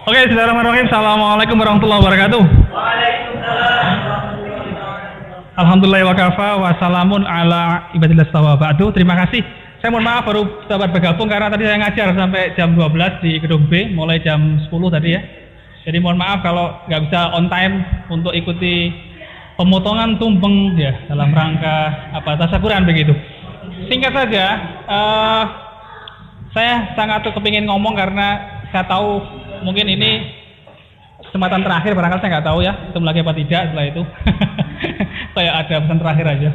Oke, bismillahirrahmanirrahim. Assalamualaikum warahmatullahi wabarakatuh. Waalaikumsalam. Alhamdulillah wa kafa wa salamun ala ibadillah stawa ba'du. Terima kasih. Saya mohon maaf baru dapat bergabung karena tadi saya ngajar sampai jam 12 di gedung B, mulai jam 10 tadi ya. Jadi mohon maaf kalau nggak bisa on time untuk ikuti pemotongan tumpeng ya dalam rangka tasyakuran begitu. Singkat saja, saya sangat kepingin ngomong karena saya tahu mungkin ini kesempatan terakhir, barangkali saya nggak tahu ya ketemu lagi apa tidak setelah itu. Saya ada pesan terakhir aja.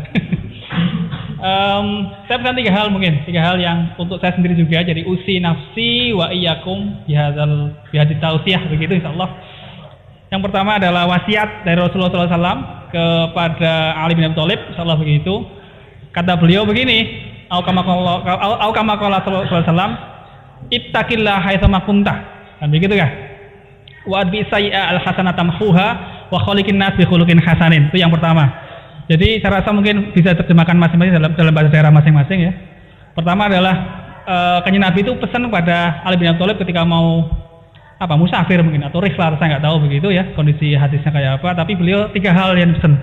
Saya pesan tiga hal yang untuk saya sendiri juga, jadi usi nafsi wa iyyakum bihadit tausiyah begitu insyaallah. Yang pertama adalah wasiat dari Rasulullah SAW kepada Ali bin Abi Thalib insyaallah begitu. Kata beliau begini, au kama qala sallallahu alaihi wasallam, ittaqillah haitsama kuntah. Kan begitu kan? Wa adbi sayyi'a al-hasanata tamhuha wa khaliqin nas bi khuluqin hasanin. Itu yang pertama. Jadi saya rasa mungkin bisa terjemahkan masing-masing dalam bahasa daerah masing-masing ya. Pertama adalah Kanjeng Nabi itu pesan kepada Ali bin Abi Thalib ketika mau musafir mungkin atau rihlah, saya nggak tahu begitu ya kondisi hadisnya kayak apa, tapi beliau tiga hal yang pesan.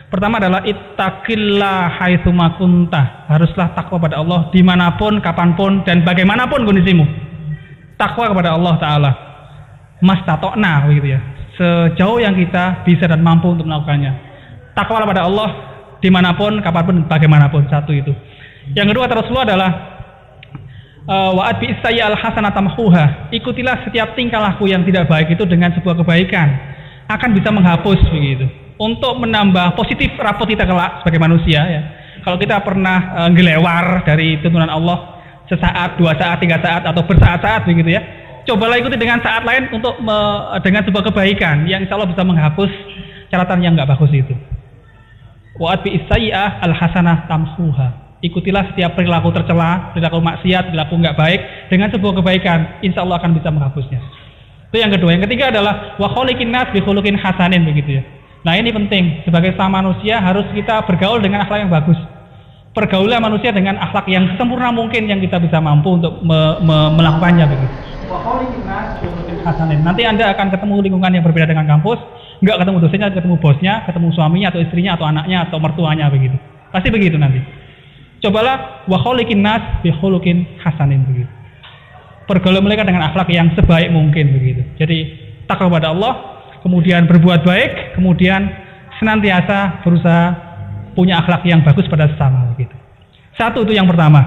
Pertama adalah ittaqillah haitsuma kuntah. Haruslah takwa pada Allah dimanapun, kapanpun, dan bagaimanapun kondisimu. Takwa kepada Allah Ta'ala. Mastatokna begitu ya. Sejauh yang kita bisa dan mampu untuk melakukannya. Takwa kepada Allah dimanapun, kapanpun, bagaimanapun. Satu itu. Yang kedua kata Rasulullah adalah wa'ad bi sayyi'al hasanata tamhuha. Ikutilah setiap tingkah laku yang tidak baik itu dengan sebuah kebaikan. Akan bisa menghapus begitu. Untuk menambah positif rapot kita kelak sebagai manusia ya. Kalau kita pernah gelewar dari tuntunan Allah sesaat, 2 saat, 3 saat atau bersaat-saat begitu ya. Cobalah ikuti dengan saat lain untuk dengan sebuah kebaikan yang insya Allah bisa menghapus catatan yang nggak bagus itu. Wa'at bi sayyi'ah al-hasanah tamhuha. Ikutilah setiap perilaku tercela, perilaku maksiat, perilaku nggak baik dengan sebuah kebaikan, insya Allah akan bisa menghapusnya. Itu yang kedua. Yang ketiga adalah wa khaliqin nas bi khuluqin hasanin begitu ya. Nah ini penting, sebagai sama manusia harus kita bergaul dengan akhlak yang bagus. Pergaulah manusia dengan akhlak yang sempurna mungkin yang kita bisa mampu untuk melakukannya begitu. Nanti Anda akan ketemu lingkungan yang berbeda dengan kampus, nggak ketemu dosennya, ketemu bosnya, ketemu suaminya atau istrinya atau anaknya atau mertuanya begitu. Pasti begitu nanti. Cobalah wa khaliqin nas bi khuluqin hasanin begitu. Pergaulah mereka dengan akhlak yang sebaik mungkin begitu. Jadi takwa kepada Allah, kemudian berbuat baik, kemudian senantiasa berusaha punya akhlak yang bagus pada sesama begitu. Satu itu yang pertama.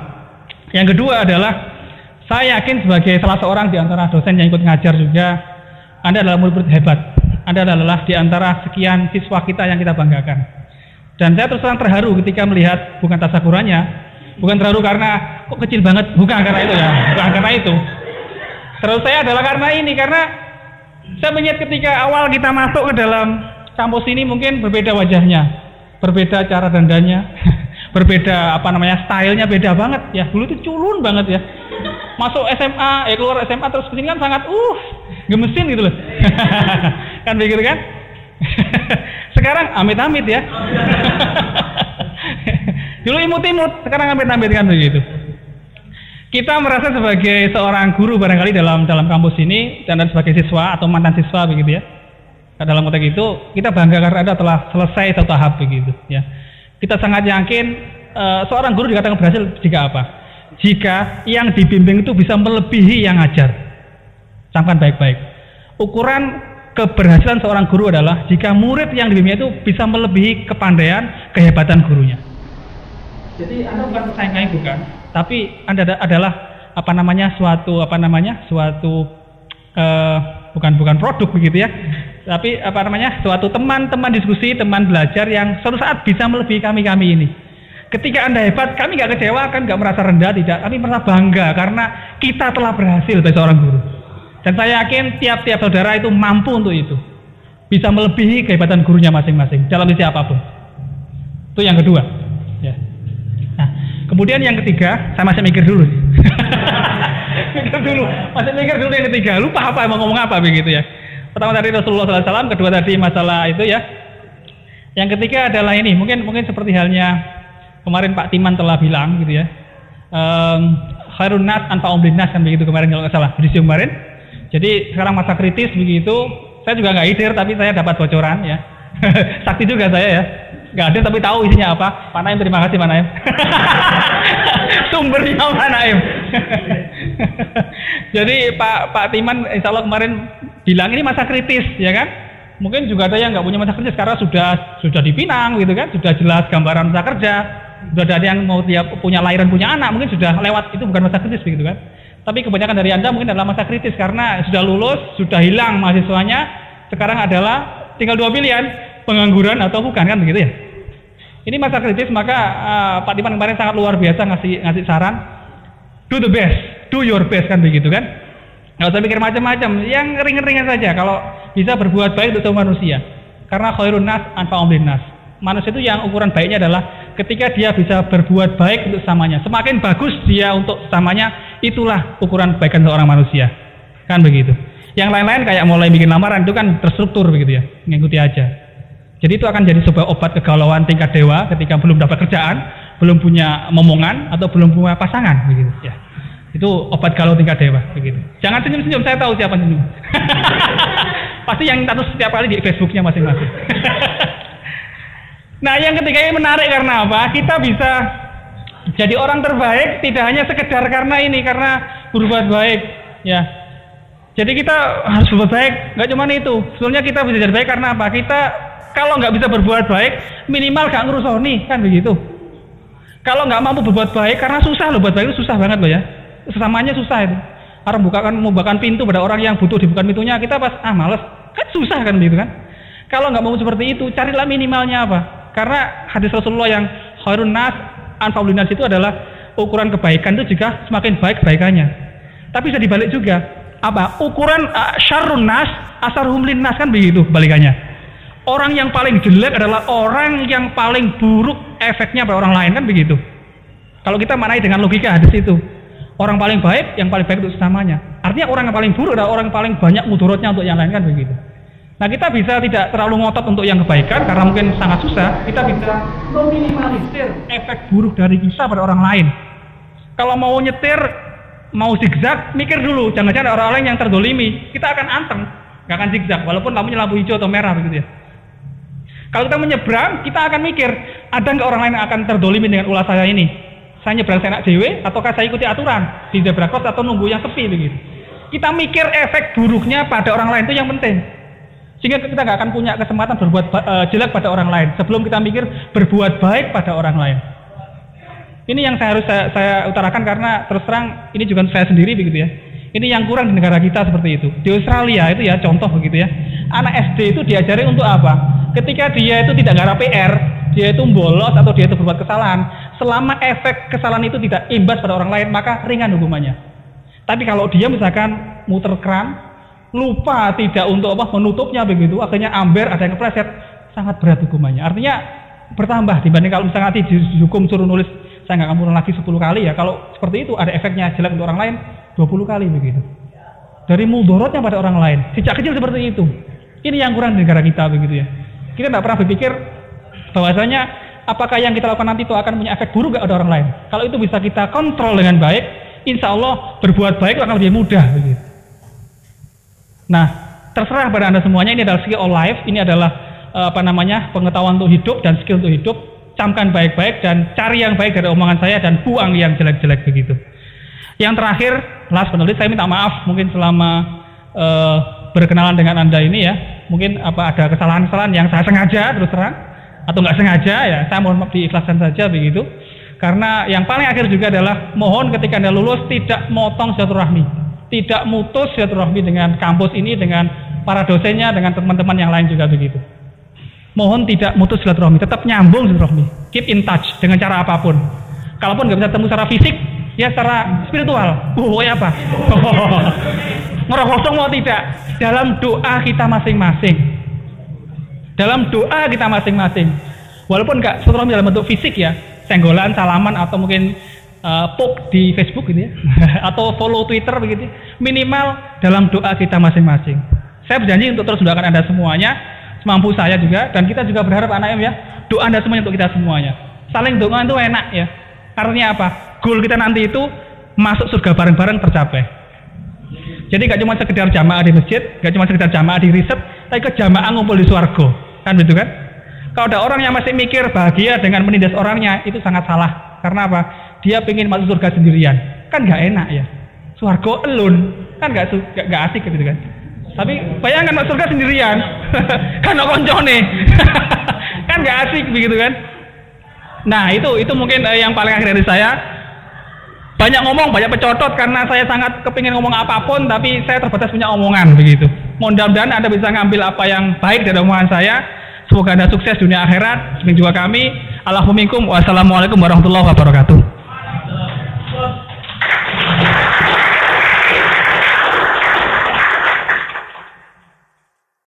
Yang kedua adalah saya yakin sebagai salah seorang di antara dosen yang ikut ngajar juga, Anda adalah murid-murid hebat. Anda adalah di antara sekian siswa kita yang kita banggakan. Dan saya terus terang terharu ketika melihat bukan tasyakurannya, bukan terharu karena kok kecil banget, bukan karena itu ya, bukan karena itu. Terus saya adalah karena ini, karena saya melihat ketika awal kita masuk ke dalam kampus ini mungkin berbeda wajahnya, berbeda cara dandannya, berbeda stylenya beda banget ya. Dulu itu culun banget ya. Masuk SMA, keluar SMA terus kesini kan sangat gemesin gitu loh. Kan begitu kan? Sekarang amit-amit ya. Dulu imut-imut, sekarang amit-amit kan begitu. Kita merasa sebagai seorang guru barangkali dalam kampus ini dan sebagai siswa atau mantan siswa begitu ya. Dalam konteks itu kita bangga karena Anda telah selesai satu tahap begitu ya. Kita sangat yakin seorang guru dikatakan berhasil jika apa? Jika yang dibimbing itu bisa melebihi yang ngajar. Camkan baik-baik. Ukuran keberhasilan seorang guru adalah jika murid yang dibimbing itu bisa melebihi kepandaian, kehebatan gurunya. Jadi Anda bukan pesaing bukan, tapi Anda adalah bukan produk begitu ya. Tapi suatu teman diskusi, teman belajar yang suatu saat bisa melebihi kami ini. Ketika Anda hebat, kami nggak kecewa, kan nggak merasa rendah, tidak, kami merasa bangga karena kita telah berhasil sebagai seorang guru. Dan saya yakin tiap-tiap saudara itu mampu untuk itu, bisa melebihi kehebatan gurunya masing-masing dalam sisi apapun. Itu yang kedua. Ya. Nah, kemudian yang ketiga, saya masih mikir dulu. Masih mikir dulu yang ketiga. Lupa mau ngomong apa begitu ya. Pertama tadi Rasulullah SAW, kedua tadi masalah itu ya. Yang ketiga adalah ini, mungkin seperti halnya kemarin Pak Timan telah bilang gitu ya. Khairun nas anfa'um linnas kan begitu kemarin kalau nggak salah. Jadi kemarin Jadi sekarang masa kritis begitu. Saya juga nggak hadir, tapi saya dapat bocoran ya. Sakti juga saya ya. Nggak hadir tapi tahu isinya apa. Pak Naim, terima kasih Pak Naim. Sumbernya Pak Naim. Jadi Pak Timan insya Allah kemarin bilang ini masa kritis ya kan. Mungkin juga ada yang nggak punya masa kritis karena sudah dipinang gitu kan. Sudah jelas gambaran masa kerja. Sudah ada yang mau tiap punya lahiran punya anak, mungkin sudah lewat, itu bukan masa kritis begitu kan. Tapi kebanyakan dari Anda mungkin adalah masa kritis karena sudah lulus, sudah hilang mahasiswanya, sekarang adalah tinggal dua pilihan, pengangguran atau bukan kan begitu ya. Ini masa kritis, maka Pak Diman kemarin sangat luar biasa ngasih saran, do the best, do your best kan begitu kan. Nggak usah mikir macam-macam, yang ringan-ringan saja kalau bisa berbuat baik untuk semua manusia. Karena khairun nas anfa'uhum linnas. Manusia itu yang ukuran baiknya adalah ketika dia bisa berbuat baik untuk sesamanya. Semakin bagus dia untuk sesamanya, itulah ukuran kebaikan seorang manusia. Kan begitu. Yang lain-lain kayak mulai bikin lamaran itu kan terstruktur begitu ya, ngikuti aja. Jadi itu akan jadi sebuah obat kegalauan tingkat dewa ketika belum dapat kerjaan, belum punya momongan atau belum punya pasangan begitu ya. Itu obat galau tingkat dewa begitu. Jangan senyum-senyum, saya tahu siapa senyum. Pasti yang status setiap kali di Facebooknya masing-masing. Nah, yang ketiga ini menarik karena apa? Kita bisa jadi orang terbaik tidak hanya sekedar karena berbuat baik, ya. Jadi kita harus berbuat baik, nggak cuma itu. Sebenarnya kita bisa jadi baik karena apa? Kita kalau nggak bisa berbuat baik, minimal nggak ngerusoni, kan begitu. Kalau nggak mampu berbuat baik, karena susah loh, buat baik itu susah banget loh ya. Sesamanya susah itu. Orang membukakan pintu pada orang yang butuh dibukakan pintunya, kita pas males, kan susah kan begitu kan. Kalau nggak mau seperti itu, carilah minimalnya apa? Karena hadis Rasulullah yang khairun nas anfa'uhum linnas itu adalah ukuran kebaikan itu juga semakin baik kebaikannya. Tapi bisa dibalik juga. Apa? Ukuran syarrun nas asarhum linnas kan begitu kebalikannya. Orang yang paling jelek adalah orang yang paling buruk efeknya pada orang lain kan begitu. Kalau kita maknai dengan logika hadis itu. Orang paling baik yang paling baik untuk sesamanya. Artinya orang yang paling buruk adalah orang yang paling banyak mudaratnya untuk yang lain kan begitu. Nah, kita bisa tidak terlalu ngotot untuk yang kebaikan karena mungkin sangat susah. Kita bisa meminimalisir efek buruk dari kita pada orang lain. Kalau mau nyetir, mau zigzag, mikir dulu. Jangan-jangan orang lain yang terdolimi, kita akan anteng, nggak akan zigzag. Walaupun lampunya lampu hijau atau merah begitu ya. Kalau kita menyeberang, kita akan mikir, ada nggak orang lain yang akan terdolimi dengan ulah saya ini? Saya nyebrang seenak dewe, ataukah saya ikuti aturan di zebra cross atau nunggu yang sepi begitu? Kita mikir efek buruknya pada orang lain itu yang penting. Sehingga kita nggak akan punya kesempatan berbuat jelek pada orang lain sebelum kita mikir berbuat baik pada orang lain. Ini yang saya utarakan karena terus terang ini juga saya sendiri begitu ya. Ini yang kurang di negara kita seperti itu. Di Australia itu ya contoh begitu ya. Anak SD itu diajari untuk apa? Ketika dia itu tidak garap PR, dia itu bolos atau dia itu berbuat kesalahan, selama efek kesalahan itu tidak imbas pada orang lain maka ringan hukumannya. Tapi kalau dia misalkan muter keran lupa tidak untuk menutupnya begitu, akhirnya amber ada yang kepleset, sangat berat hukumannya. Artinya bertambah dibanding kalau misalnya nanti dihukum suruh nulis saya nggak akan pulang lagi 10 kali ya. Kalau seperti itu ada efeknya jelek untuk orang lain 20 kali begitu. Dari mudaratnya pada orang lain sejak kecil seperti itu. Ini yang kurang di negara kita begitu ya. Kita tidak pernah berpikir bahwasanya apakah yang kita lakukan nanti itu akan punya efek buruk nggak ada orang lain. Kalau itu bisa kita kontrol dengan baik, insya Allah berbuat baik akan lebih mudah begitu. Nah, terserah pada Anda semuanya, ini adalah skill of life, ini adalah pengetahuan untuk hidup dan skill untuk hidup. Camkan baik-baik dan cari yang baik dari omongan saya dan buang yang jelek-jelek begitu. Yang terakhir, last penulis, saya minta maaf mungkin selama berkenalan dengan Anda ini ya, mungkin ada kesalahan-kesalahan yang saya sengaja terus terang atau nggak sengaja ya, saya mohon maaf diikhlaskan saja begitu. Karena yang paling akhir juga adalah mohon ketika Anda lulus tidak motong silaturahmi. Tidak mutus silaturahmi dengan kampus ini, dengan para dosennya, dengan teman-teman yang lain juga begitu. Mohon tidak mutus silaturahmi, tetap nyambung silaturahmi. Keep in touch dengan cara apapun. Kalaupun nggak bisa ketemu secara fisik, ya secara spiritual. Ya apa? Ngorok kosong mau tidak? Dalam doa kita masing-masing. Dalam doa kita masing-masing. Walaupun nggak silaturahmi dalam bentuk fisik ya, senggolan, salaman atau mungkin poke di Facebook gitu ya, atau follow Twitter begitu, minimal dalam doa kita masing-masing. Saya berjanji untuk terus mendoakan Anda semuanya, semampu saya juga, dan kita juga berharap anak ya, doa Anda semuanya untuk kita semuanya. Saling doa itu enak ya, artinya apa? Goal kita nanti itu masuk surga bareng-bareng tercapai. Jadi gak cuma sekedar jamaah di masjid, gak cuma sekedar jamaah di riset, tapi ke jamaah ngumpul di swarga. Kan begitu kan? Kalau ada orang yang masih mikir bahagia dengan menindas orangnya, itu sangat salah. Karena apa? Dia pengen masuk surga sendirian. Kan gak enak ya. Swarga alone, kan gak asik gitu kan. Tapi bayangkan masuk surga sendirian. Kan gak koncone. Kan gak asik begitu kan. Nah itu mungkin yang paling akhir dari saya. Banyak ngomong, banyak pecodot karena saya sangat kepingin ngomong apapun, tapi saya terbatas punya omongan begitu. Mudah-mudahan Anda bisa ngambil apa yang baik dari omongan saya. Semoga Anda sukses dunia akhirat. Demikian juga kami. Wassalamualaikum warahmatullahi wabarakatuh.